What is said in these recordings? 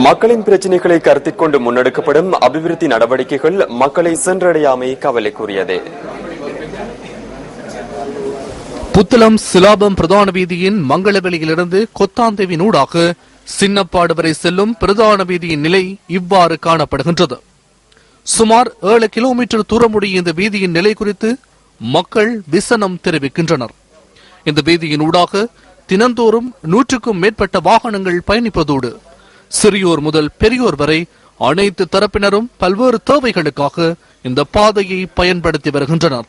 மக்களின் பிரச்சினைகளை கருத்தில் கொண்டு முன்னெடுக்கப்படும் அபிவிருத்தி நடவடிக்கைகள் மக்களை சென்றடையாமை கவலைக்குரியது. புத்தளம் சிலாபம் பிரதான வீதியின் மங்களவெளியிலிருந்து கொத்தாந்தேவினூடாக சின்னப்பாடு வரை செல்லும் பிரதான வீதியின் நிலை இவ்வாறு காணப்படுகின்றது. சுமார் 7 கிலோமீட்டர் தூரமுடைய இந்த வீதியின் நிலை குறித்து மக்கள் விசனம் தெரிவிக்கின்றனர். இந்த வீதியின் ஊடாக தினந்தோறும் 100க்கும் மேற்பட்ட வாகனங்கள் பயணிப்பதோடு சிறியோர் முதல் பெரியோர் வரை அனைத்து தரப்பினரும் பல்வேறு தேவைகளுக்காக இந்த பாதையை பயன்படுத்தி வருகின்றனர்.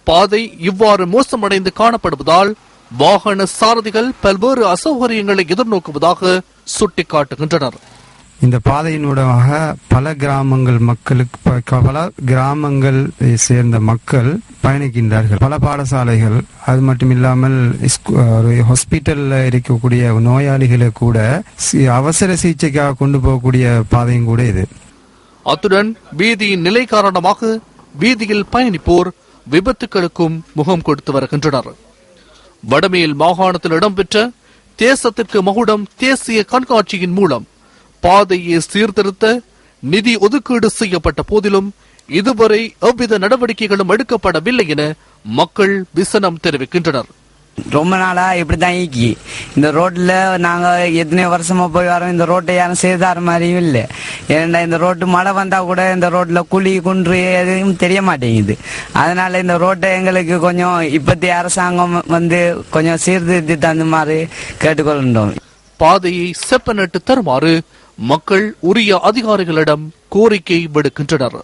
பாதை இவ்வாறு மோசமடைந்து காணப்படுவதால் வாகன சாரதிகள் பல்வேறு அசௌகரியங்களை எதிர்நோக்குவதாக சுட்டிக்காட்டுகின்றனர். இந்த பாதையினூடாக பல கிராமங்கள் சேர்ந்த மக்கள் பயணிக்கின்றார்கள். பல பாடசாலைகள், அது மட்டுமில்லாமல் ஹாஸ்பிட்டல்ல இருக்கக்கூடிய நோயாளிகளை கூட அவசர சிகிச்சைக்காக கொண்டு போகக்கூடிய பாதையும் கூட இது. அத்துடன் வீதியின் நிலை காரணமாக வீதியில் பயணிப்போர் விபத்துகளுக்கும் முகம் கொடுத்து வருகின்றனர். வடமேல் மாகாணத்தில் இடம்பெற்ற தேசத்திற்கு மகுடம் தேசிய கண்காட்சியின் மூலம் பாதையை சீர்திருத்த நிதி ஒதுக்கீடு செய்யப்பட்ட போதிலும் இதுவரை எவ்வித நடவடிக்கைகளும் எடுக்கப்படவில்லை என மக்கள் விசனம் தெரிவிக்கின்றனர். ரொம்ப நாளா இப்படிதான் ஈக்கி இந்த ரோட்ல நாங்க எத்தனை வருஷமா போய் வரோம். இந்த ரோட்டை யாரும் செய்தார மாதிரியும் இல்லை. ஏன்னா இந்த ரோட்டு மழை வந்தா கூட இந்த ரோட்ல குழி குன்று எதுவும் தெரிய மாட்டேங்குது. அதனால இந்த ரோட்டை எங்களுக்கு கொஞ்சம் இப்பத்திய அரசாங்கம் கொஞ்சம் சீர்திருத்தி தந்த மாதிரி கேட்டுக்கொள்கின்றோம். பாதையை செப்பனிட்டு தருமாறு மக்கள் உரிய அதிகாரிகளிடம் கோரிக்கை விடுக்கின்றனர்.